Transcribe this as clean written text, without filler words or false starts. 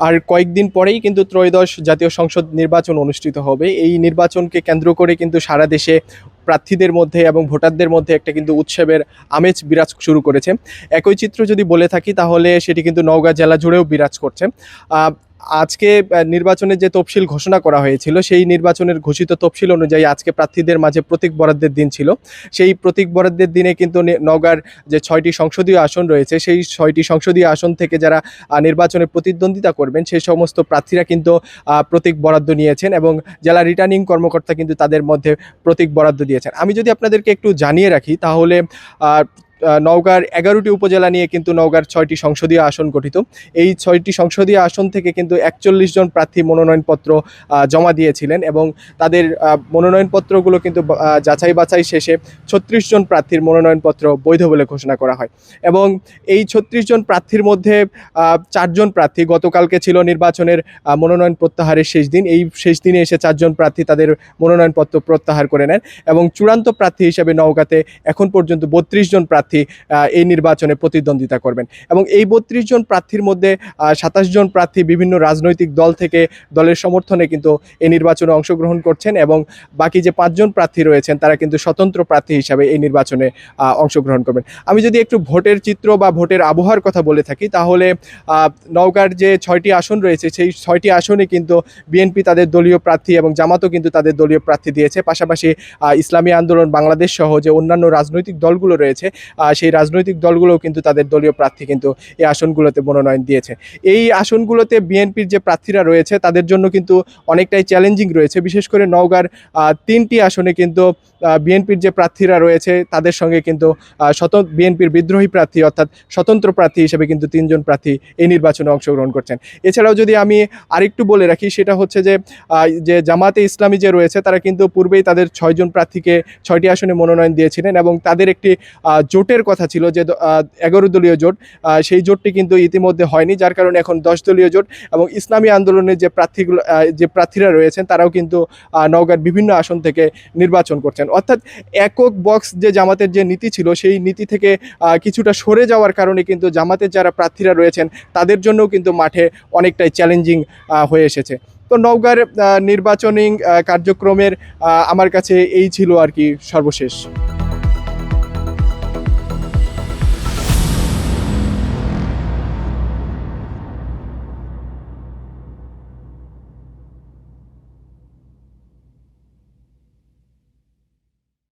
আর কয়েকদিন পরেই কিন্তু ত্রয়োদশ জাতীয় সংসদ নির্বাচন অনুষ্ঠিত হবে। এই নির্বাচনকে কেন্দ্র করে কিন্তু সারা দেশে প্রার্থীদের মধ্যে এবং ভোটারদের মধ্যে একটা কিন্তু উৎসবের আমেজ বিরাজ শুরু করেছে। একই চিত্র যদি বলে থাকি তাহলে সেটি কিন্তু নওগাঁ জেলা জুড়েও বিরাজ করছে। আজকে নির্বাচনের যে তফসিল ঘোষণা করা হয়েছিল, সেই নির্বাচনের ঘোষিত তফসিল অনুযায়ী আজকে প্রার্থীদের মাঝে প্রতীক বরাদ্দের দিন ছিল। সেই প্রতীক বরাদ্দের দিনে কিন্তু নওগাঁর যে 6টি সংসদীয় আসন রয়েছে, সেই 6টি সংসদীয় আসন থেকে যারা নির্বাচনে প্রতিদ্বন্দ্বিতা করবেন সেই সমস্ত প্রার্থীরা কিন্তু প্রতীক বরাদ্দ নিয়েছেন এবং জেলা রিটার্নিং কর্মকর্তা কিন্তু তাদের মধ্যে প্রতীক বরাদ্দ দিয়েছেন। আমি যদি আপনাদেরকে একটু জানিয়ে রাখি তাহলে নওগাঁর 11টি উপজেলা নিয়ে কিন্তু নওগাঁর 6টি সংসদীয় আসন গঠিত। এই 6টি সংসদীয় আসন থেকে কিন্তু 41 জন প্রার্থী মনোনয়নপত্র জমা দিয়েছিলেন এবং তাদের মনোনয়নপত্রগুলো কিন্তু যাচাই বাছাই শেষে 36 জন প্রার্থীর মনোনয়নপত্র বৈধ বলে ঘোষণা করা হয়। এবং এই 36 জন প্রার্থীর মধ্যে 4 জন প্রার্থী, গতকালকে ছিল নির্বাচনের মনোনয়ন প্রত্যাহারের শেষ দিন, এই শেষ দিনে এসে 4 জন প্রার্থী তাদের মনোনয়নপত্র প্রত্যাহার করে নেন এবং চূড়ান্ত প্রার্থী হিসেবে নওগাঁতে এখন পর্যন্ত 32 জন প্রার্থী এই নির্বাচনে প্রতিদ্বন্দ্বিতা করবেন। এবং এই 32 জন প্রার্থীর মধ্যে 27 জন প্রার্থী বিভিন্ন রাজনৈতিক দল থেকে দলের সমর্থনে কিন্তু এই নির্বাচনে অংশগ্রহণ করছেন এবং বাকি যে 5 জন প্রার্থী রয়েছেন তারা কিন্তু স্বতন্ত্র প্রার্থী হিসাবে এই নির্বাচনে অংশগ্রহণ করবেন। আমি যদি একটু ভোটের চিত্র বা ভোটের আবহাওয়ার কথা বলে থাকি তাহলে নওগাঁর যে 6টি আসন রয়েছে সেই 6টি আসনে কিন্তু বিএনপি তাদের দলীয় প্রার্থী এবং জামাতও কিন্তু তাদের দলীয় প্রার্থী দিয়েছে। পাশাপাশি ইসলামী আন্দোলন বাংলাদেশ সহ যে অন্যান্য রাজনৈতিক দলগুলো রয়েছে সেই রাজনৈতিক দলগুলোও কিন্তু তাদের দলীয় প্রার্থী কিন্তু এই আসনগুলোতে মনোনয়ন দিয়েছে। এই আসনগুলোতে বিএনপির যে প্রার্থীরা রয়েছে তাদের জন্য কিন্তু অনেকটাই চ্যালেঞ্জিং রয়েছে। বিশেষ করে নওগাঁর 3টি আসনে কিন্তু বিএনপির যে প্রার্থীরা রয়েছে তাদের সঙ্গে কিন্তু বিএনপির বিদ্রোহী প্রার্থী অর্থাৎ স্বতন্ত্র প্রার্থী হিসেবে কিন্তু 3 জন প্রার্থী এই নির্বাচনে অংশগ্রহণ করছেন। এছাড়াও যদি আমি আরেকটু বলে রাখি সেটা হচ্ছে যে জামাতে ইসলামী যে রয়েছে তারা কিন্তু পূর্বেই তাদের 6 জন প্রার্থীকে 6টি আসনে মনোনয়ন দিয়েছিলেন এবং তাদের একটি জোটের কথা ছিল যে 11 দলীয় জোট, সেই জোটটি কিন্তু ইতিমধ্যে হয়নি, যার কারণে এখন 10 দলীয় জোট। এবং ইসলামী আন্দোলনের যে প্রার্থীরা রয়েছেন তারাও কিন্তু নওগাঁর বিভিন্ন আসন থেকে নির্বাচন করছেন। অর্থাৎ একক বক্স যে জামাতের যে নীতি ছিল সেই নীতি থেকে কিছুটা সরে যাওয়ার কারণে কিন্তু জামাতের যারা প্রার্থীরা রয়েছেন তাদের জন্যও কিন্তু মাঠে অনেকটাই চ্যালেঞ্জিং হয়ে এসেছে। তো নওগাঁর নির্বাচনী কার্যক্রমের আমার কাছে এই ছিল আর কি সর্বশেষ।